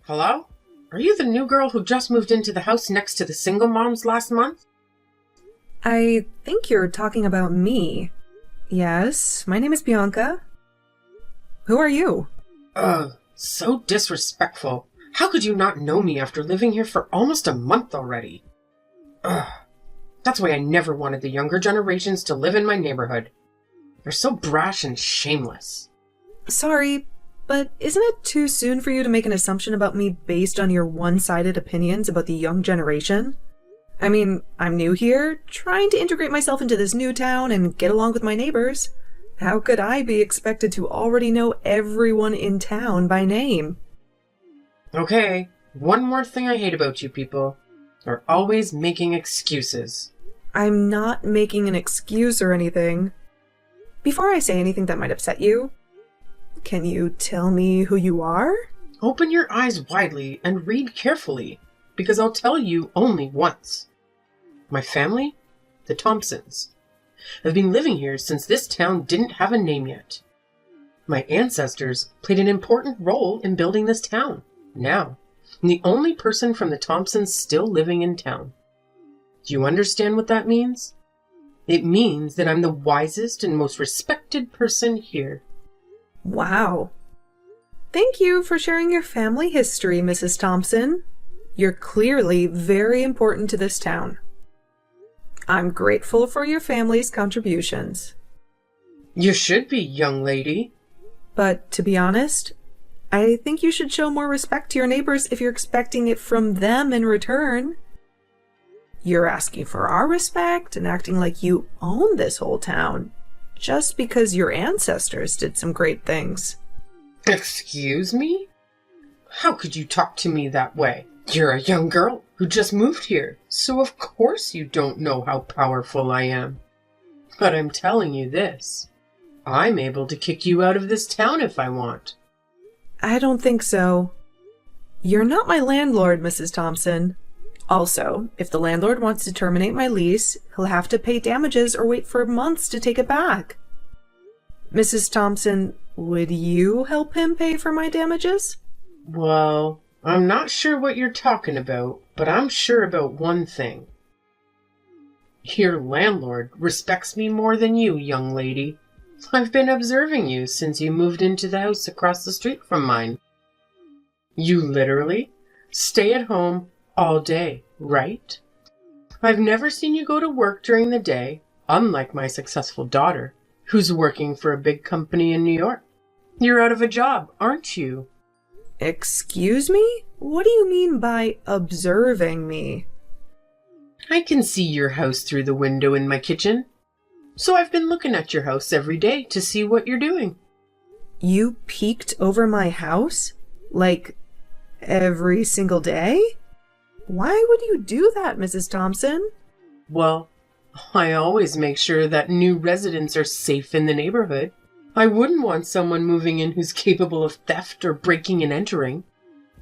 Hello? Are you the new girl who just moved into the house next to the single moms last month? I think you're talking about me. Yes, my name is Bianca. Who are you? So disrespectful. How could you not know me after living here for almost a month already? That's why I never wanted the younger generations to live in my neighborhood. They're so brash and shameless. Sorry, but isn't it too soon for you to make an assumption about me based on your one-sided opinions about the young generation? I mean, I'm new here, trying to integrate myself into this new town and get along with my neighbors. How could I be expected to already know everyone in town by name? Okay, one more thing I hate about you people. You're always making excuses. I'm not making an excuse or anything. Before I say anything that might upset you, can you tell me who you are? Open your eyes widely and read carefully, because I'll tell you only once. My family, the Thompsons, have been living here since this town didn't have a name yet. My ancestors played an important role in building this town. Now, I'm the only person from the Thompsons still living in town. Do you understand what that means? It means that I'm the wisest and most respected person here. Wow. Thank you for sharing your family history, Mrs. Thompson. You're clearly very important to this town. I'm grateful for your family's contributions. You should be, young lady. But to be honest, I think you should show more respect to your neighbors if you're expecting it from them in return. You're asking for our respect and acting like you own this whole town, just because your ancestors did some great things. Excuse me? How could you talk to me that way? You're a young girl who just moved here, so of course you don't know how powerful I am. But I'm telling you this. I'm able to kick you out of this town if I want. I don't think so. You're not my landlord, Mrs. Thompson. Also, if the landlord wants to terminate my lease, he'll have to pay damages or wait for months to take it back. Mrs. Thompson, would you help him pay for my damages? Well, I'm not sure what you're talking about, but I'm sure about one thing. Your landlord respects me more than you, young lady. I've been observing you since you moved into the house across the street from mine. You literally stay at home all day, right? I've never seen you go to work during the day, unlike my successful daughter, who's working for a big company in New York. You're out of a job, aren't you? Excuse me? What do you mean by observing me? I can see your house through the window in my kitchen. So I've been looking at your house every day to see what you're doing. You peeked over my house? Like, every single day? Why would you do that, Mrs. Thompson? Well, I always make sure that new residents are safe in the neighborhood. I wouldn't want someone moving in who's capable of theft or breaking and entering.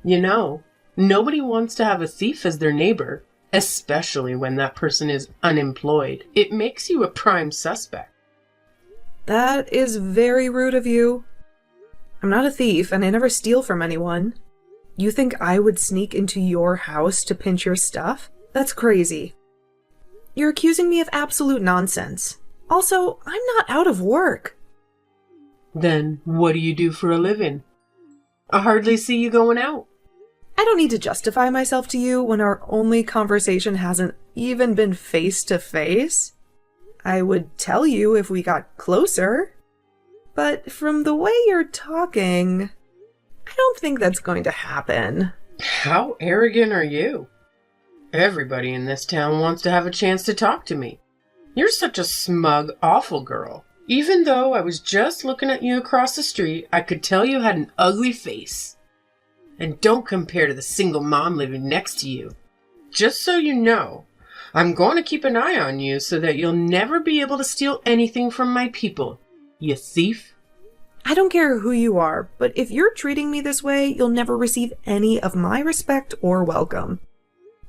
You know, nobody wants to have a thief as their neighbor, especially when that person is unemployed. It makes you a prime suspect. That is very rude of you. I'm not a thief, and I never steal from anyone. You think I would sneak into your house to pinch your stuff? That's crazy. You're accusing me of absolute nonsense. Also, I'm not out of work. Then what do you do for a living? I hardly see you going out. I don't need to justify myself to you when our only conversation hasn't even been face to face. I would tell you if we got closer. But from the way you're talking, I don't think that's going to happen. How arrogant are you? Everybody in this town wants to have a chance to talk to me. You're such a smug, awful girl. Even though I was just looking at you across the street, I could tell you had an ugly face. And don't compare to the single mom living next to you. Just so you know, I'm going to keep an eye on you so that you'll never be able to steal anything from my people, you thief. I don't care who you are, but if you're treating me this way, you'll never receive any of my respect or welcome.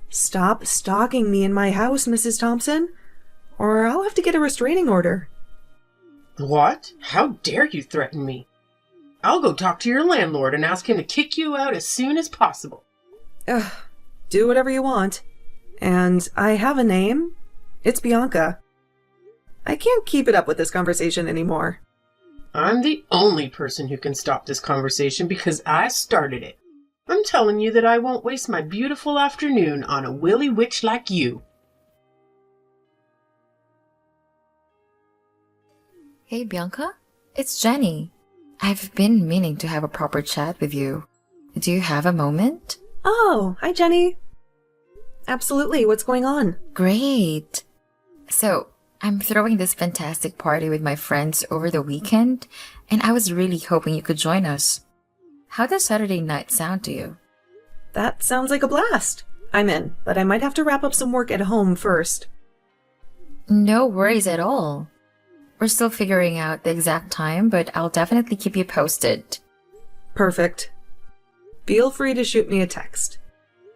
Stop stalking me in my house, Mrs. Thompson, or I'll have to get a restraining order. What? How dare you threaten me? I'll go talk to your landlord and ask him to kick you out as soon as possible. Ugh, do whatever you want. And I have a name. It's Bianca. I can't keep it up with this conversation anymore. I'm the only person who can stop this conversation because I started it. I'm telling you that I won't waste my beautiful afternoon on a willy witch like you. Hey, Bianca. It's Jenny. I've been meaning to have a proper chat with you. Do you have a moment? Oh, hi, Jenny. Absolutely. What's going on? Great. So, I'm throwing this fantastic party with my friends over the weekend, and I was really hoping you could join us. How does Saturday night sound to you? That sounds like a blast. I'm in, but I might have to wrap up some work at home first. No worries at all. We're still figuring out the exact time, but I'll definitely keep you posted. Perfect. Feel free to shoot me a text.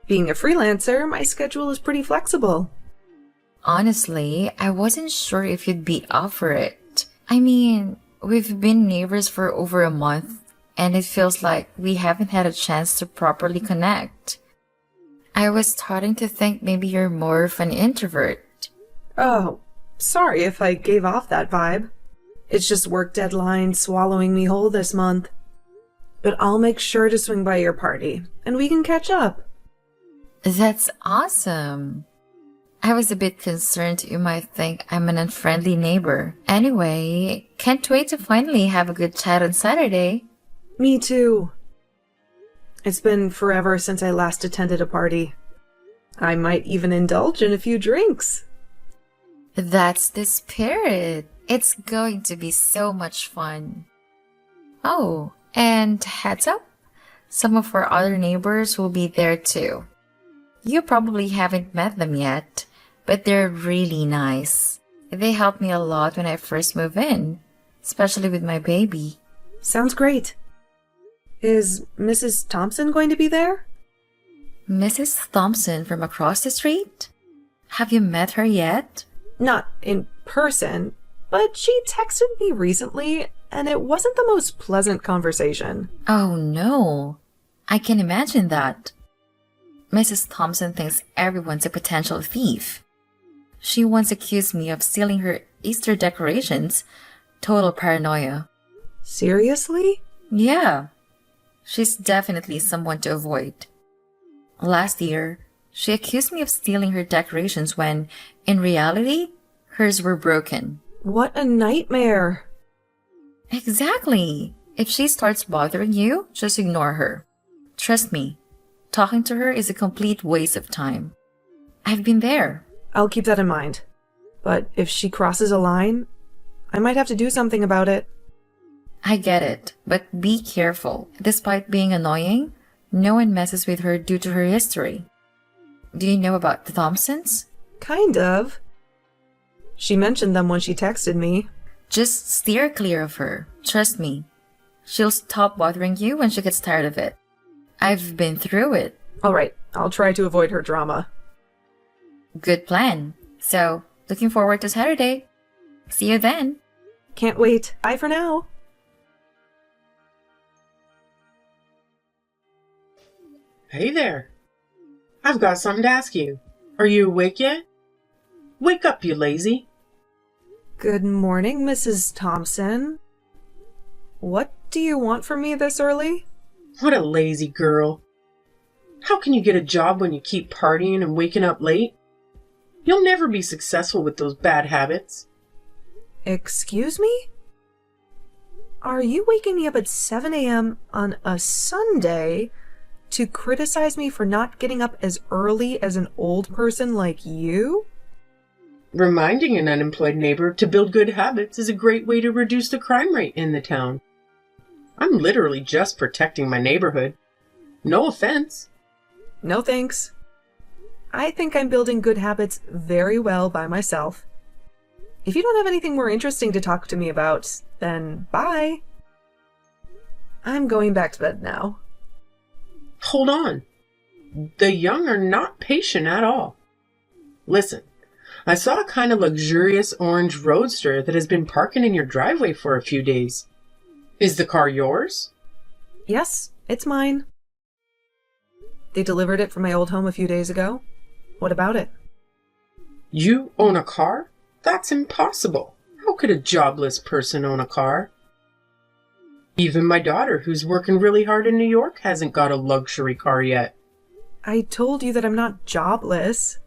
Being a freelancer, my schedule is pretty flexible. Honestly, I wasn't sure if you'd be up for it. I mean, we've been neighbors for over a month, and it feels like we haven't had a chance to properly connect. I was starting to think maybe you're more of an introvert. Oh, sorry if I gave off that vibe. It's just work deadline swallowing me whole this month. But I'll make sure to swing by your party, and we can catch up. That's awesome. I was a bit concerned you might think I'm an unfriendly neighbor. Anyway, can't wait to finally have a good chat on Saturday. Me too. It's been forever since I last attended a party. I might even indulge in a few drinks. That's the spirit. It's going to be so much fun. Oh, and heads up, some of our other neighbors will be there too. You probably haven't met them yet, but they're really nice. They helped me a lot when I first moved in, especially with my baby. Sounds great. Is Mrs. Thompson going to be there? Mrs. Thompson from across the street? Have you met her yet? Not in person, but she texted me recently, and it wasn't the most pleasant conversation. Oh no, I can imagine that. Mrs. Thompson thinks everyone's a potential thief. She once accused me of stealing her Easter decorations. Total paranoia. Seriously? Yeah. She's definitely someone to avoid. Last year, she accused me of stealing her decorations when, in reality, hers were broken. What a nightmare. Exactly. If she starts bothering you, just ignore her. Trust me, talking to her is a complete waste of time. I've been there. I'll keep that in mind. But if she crosses a line, I might have to do something about it. I get it, but be careful. Despite being annoying, no one messes with her due to her history. Do you know about the Thompsons? Kind of. She mentioned them when she texted me. Just steer clear of her. Trust me. She'll stop bothering you when she gets tired of it. I've been through it. All right, I'll try to avoid her drama. Good plan. So, looking forward to Saturday. See you then. Can't wait. Bye for now. Hey there. I've got something to ask you. Are you awake yet? Wake up, you lazy. Good morning, Mrs. Thompson. What do you want from me this early? What a lazy girl. How can you get a job when you keep partying and waking up late? You'll never be successful with those bad habits. Excuse me? Are you waking me up at 7 a.m. on a Sunday to criticize me for not getting up as early as an old person like you? Reminding an unemployed neighbor to build good habits is a great way to reduce the crime rate in the town. I'm literally just protecting my neighborhood. No offense. No thanks. I think I'm building good habits very well by myself. If you don't have anything more interesting to talk to me about, then bye. I'm going back to bed now. Hold on. The young are not patient at all. Listen, I saw a kind of luxurious orange roadster that has been parking in your driveway for a few days. Is the car yours? Yes, it's mine. They delivered it from my old home a few days ago. What about it? You own a car? That's impossible. How could a jobless person own a car? Even my daughter, who's working really hard in New York, hasn't got a luxury car yet. I told you that I'm not jobless.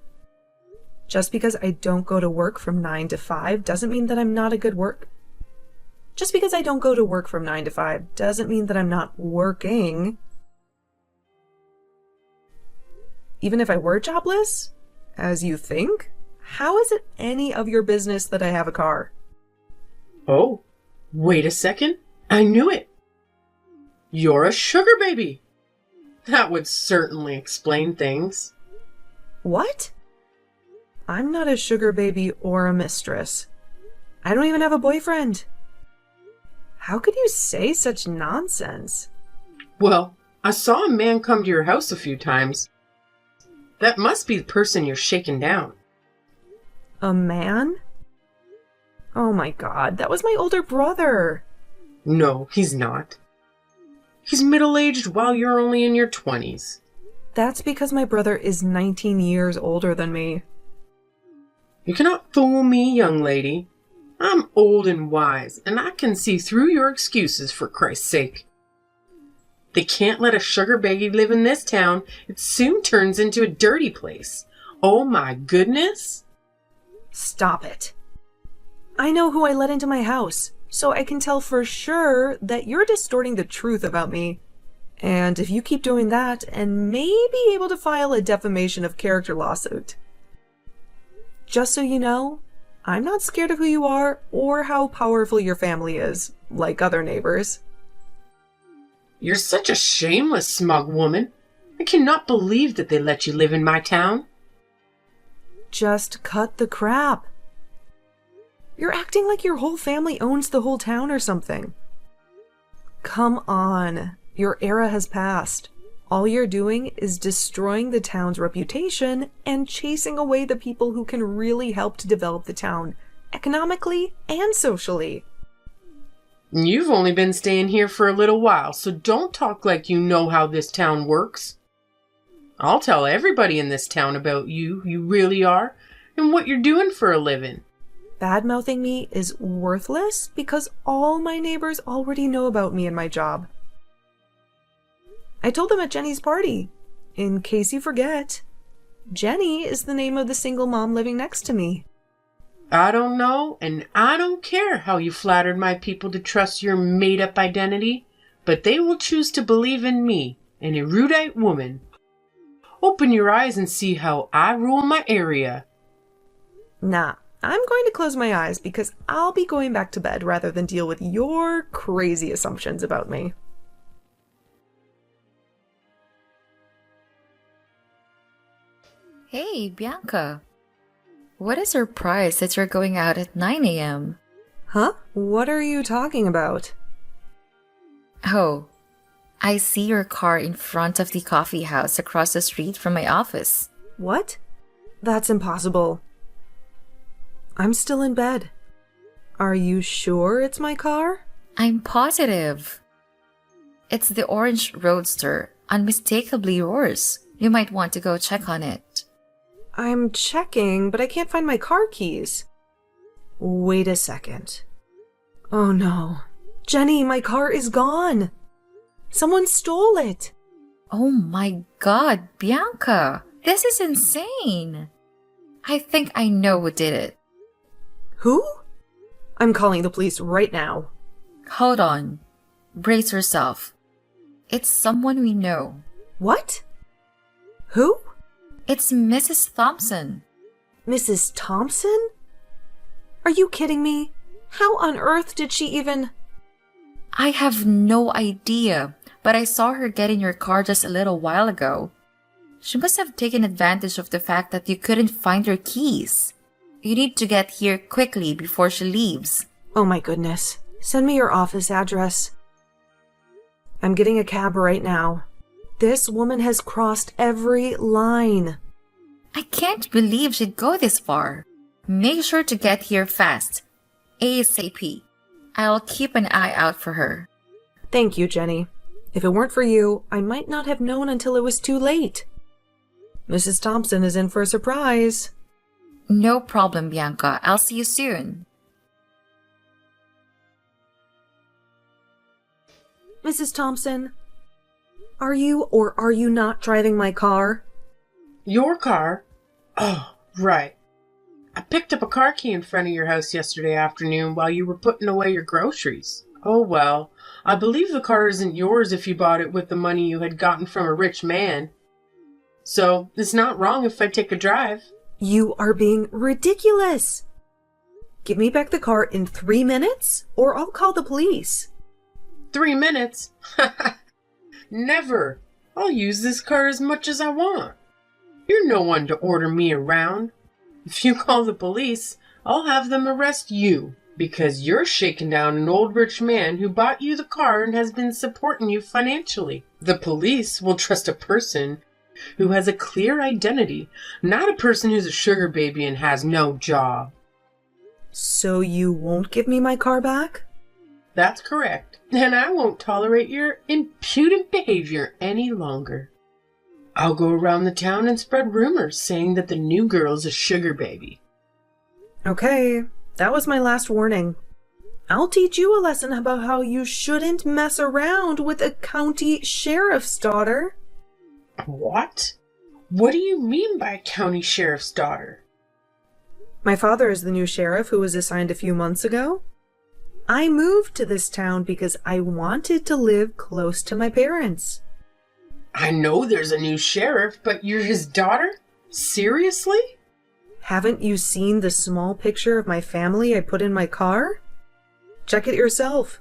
Just because I don't go to work from 9 to 5 doesn't mean that I'm not a good work. Just because I don't go to work from 9 to 5 doesn't mean that I'm not working. Even if I were jobless, as you think, how is it any of your business that I have a car? Oh, wait a second. I knew it. You're a sugar baby. That would certainly explain things. What? I'm not a sugar baby or a mistress. I don't even have a boyfriend. How could you say such nonsense? Well, I saw a man come to your house a few times. That must be the person you're shaking down. A man? Oh my god, that was my older brother. No, he's not. He's middle-aged while you're only in your 20s. That's because my brother is 19 years older than me. You cannot fool me, young lady. I'm old and wise, and I can see through your excuses, for Christ's sake. They can't let a sugar baby live in this town. It soon turns into a dirty place. Oh my goodness. Stop it. I know who I let into my house, so I can tell for sure that you're distorting the truth about me. And if you keep doing that, and may be able to file a defamation of character lawsuit. Just so you know, I'm not scared of who you are or how powerful your family is, like other neighbors. You're such a shameless, smug woman. I cannot believe that they let you live in my town. Just cut the crap. You're acting like your whole family owns the whole town or something. Come on, your era has passed. All you're doing is destroying the town's reputation and chasing away the people who can really help to develop the town, economically and socially. You've only been staying here for a little while, so don't talk like you know how this town works. I'll tell everybody in this town about you really are, and what you're doing for a living. Bad-mouthing me is worthless because all my neighbors already know about me and my job. I told them at Jenny's party. In case you forget, Jenny is the name of the single mom living next to me. I don't know, and I don't care how you flattered my people to trust your made-up identity, but they will choose to believe in me, an erudite woman. Open your eyes and see how I rule my area. Nah, I'm going to close my eyes because I'll be going back to bed rather than deal with your crazy assumptions about me. Hey, Bianca. What a surprise that you're going out at 9 a.m. Huh? What are you talking about? Oh, I see your car in front of the coffee house across the street from my office. What? That's impossible. I'm still in bed. Are you sure it's my car? I'm positive. It's the orange roadster, unmistakably yours. You might want to go check on it. I'm checking, but I can't find my car keys. Wait a second. Oh no. Jenny, my car is gone. Someone stole it. Oh my god, Bianca. This is insane. I think I know who did it. Who? I'm calling the police right now. Hold on. Brace yourself. It's someone we know. What? Who? It's Mrs. Thompson. Mrs. Thompson? Are you kidding me? How on earth did she even... I have no idea, but I saw her get in your car just a little while ago. She must have taken advantage of the fact that you couldn't find your keys. You need to get here quickly before she leaves. Oh my goodness. Send me your office address. I'm getting a cab right now. This woman has crossed every line. I can't believe she'd go this far. Make sure to get here fast. ASAP. I'll keep an eye out for her. Thank you, Jenny. If it weren't for you, I might not have known until it was too late. Mrs. Thompson is in for a surprise. No problem, Bianca. I'll see you soon. Mrs. Thompson, are you or are you not driving my car? Your car? Oh, right. I picked up a car key in front of your house yesterday afternoon while you were putting away your groceries. Oh, well, I believe the car isn't yours if you bought it with the money you had gotten from a rich man. So, it's not wrong if I take a drive. You are being ridiculous. Give me back the car in 3 minutes, or I'll call the police. 3 minutes? Never. I'll use this car as much as I want. You're no one to order me around. If you call the police, I'll have them arrest you, because you're shaking down an old rich man who bought you the car and has been supporting you financially. The police will trust a person who has a clear identity, not a person who's a sugar baby and has no job. So you won't give me my car back? That's correct, and I won't tolerate your impudent behavior any longer. I'll go around the town and spread rumors saying that the new girl's a sugar baby. Okay, that was my last warning. I'll teach you a lesson about how you shouldn't mess around with a county sheriff's daughter. What? What do you mean by county sheriff's daughter? My father is the new sheriff who was assigned a few months ago. I moved to this town because I wanted to live close to my parents. I know there's a new sheriff, but you're his daughter? Seriously? Haven't you seen the small picture of my family I put in my car? Check it yourself.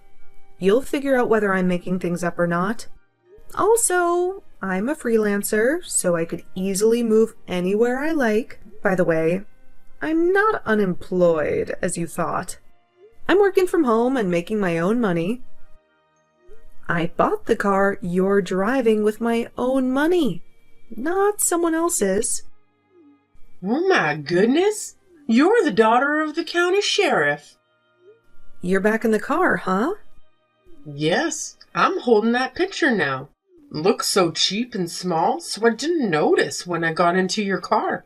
You'll figure out whether I'm making things up or not. Also, I'm a freelancer, so I could easily move anywhere I like. By the way, I'm not unemployed, as you thought. I'm working from home and making my own money. I bought the car you're driving with my own money, not someone else's. Oh my goodness! You're the daughter of the county sheriff. You're back in the car, huh? Yes, I'm holding that picture now. Looks so cheap and small, so I didn't notice when I got into your car.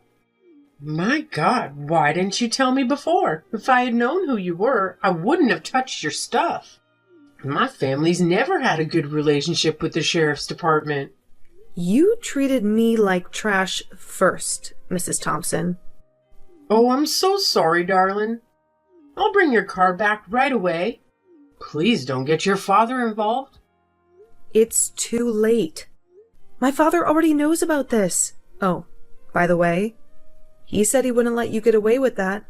My God, why didn't you tell me before? If I had known who you were, I wouldn't have touched your stuff. My family's never had a good relationship with the sheriff's department. You treated me like trash first, Mrs. Thompson. Oh, I'm so sorry, darling. I'll bring your car back right away. Please don't get your father involved. It's too late. My father already knows about this. Oh, by the way, he said he wouldn't let you get away with that.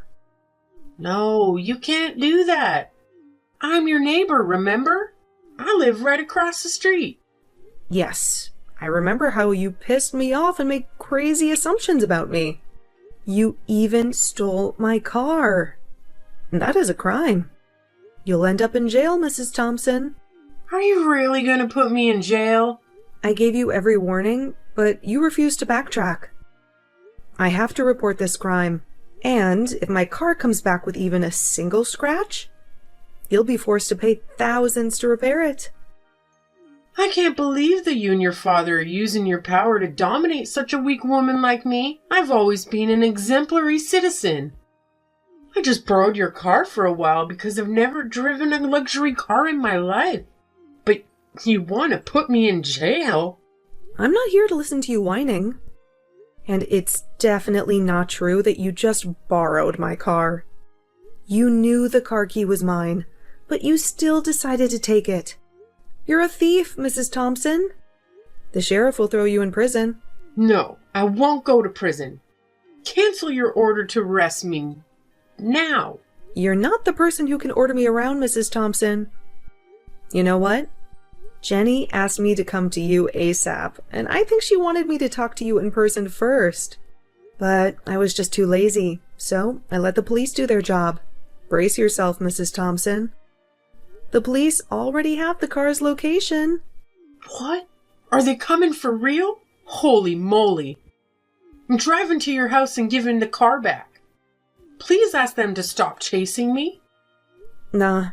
No, you can't do that. I'm your neighbor, remember? I live right across the street. Yes, I remember how you pissed me off and made crazy assumptions about me. You even stole my car. That is a crime. You'll end up in jail, Mrs. Thompson. Are you really going to put me in jail? I gave you every warning, but you refused to backtrack. I have to report this crime, and if my car comes back with even a single scratch, you'll be forced to pay thousands to repair it. I can't believe that you and your father are using your power to dominate such a weak woman like me. I've always been an exemplary citizen. I just borrowed your car for a while because I've never driven a luxury car in my life. But you want to put me in jail? I'm not here to listen to you whining. And it's definitely not true that you just borrowed my car. You knew the car key was mine, but you still decided to take it. You're a thief, Mrs. Thompson. The sheriff will throw you in prison. No, I won't go to prison. Cancel your order to arrest me now. You're not the person who can order me around, Mrs. Thompson. You know what? Jenny asked me to come to you ASAP, and I think she wanted me to talk to you in person first. But I was just too lazy, so I let the police do their job. Brace yourself, Mrs. Thompson. The police already have the car's location. What? Are they coming for real? Holy moly. I'm driving to your house and giving the car back. Please ask them to stop chasing me. Nah.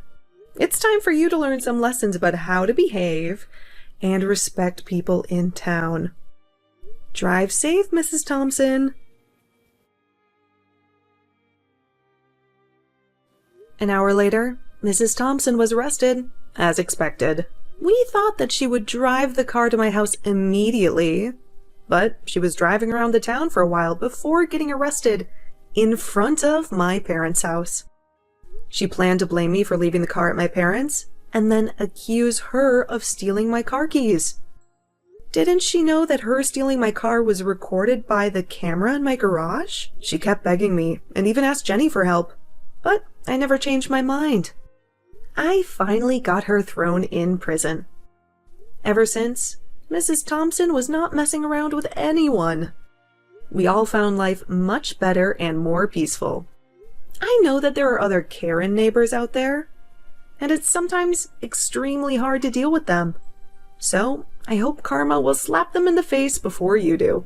It's time for you to learn some lessons about how to behave and respect people in town. Drive safe, Mrs. Thompson. An hour later, Mrs. Thompson was arrested, as expected. We thought that she would drive the car to my house immediately, but she was driving around the town for a while before getting arrested in front of my parents' house. She planned to blame me for leaving the car at my parents' and then accuse her of stealing my car keys. Didn't she know that her stealing my car was recorded by the camera in my garage? She kept begging me and even asked Jenny for help, but I never changed my mind. I finally got her thrown in prison. Ever since, Mrs. Thompson was not messing around with anyone. We all found life much better and more peaceful. I know that there are other Karen neighbors out there, and it's sometimes extremely hard to deal with them. So, I hope karma will slap them in the face before you do.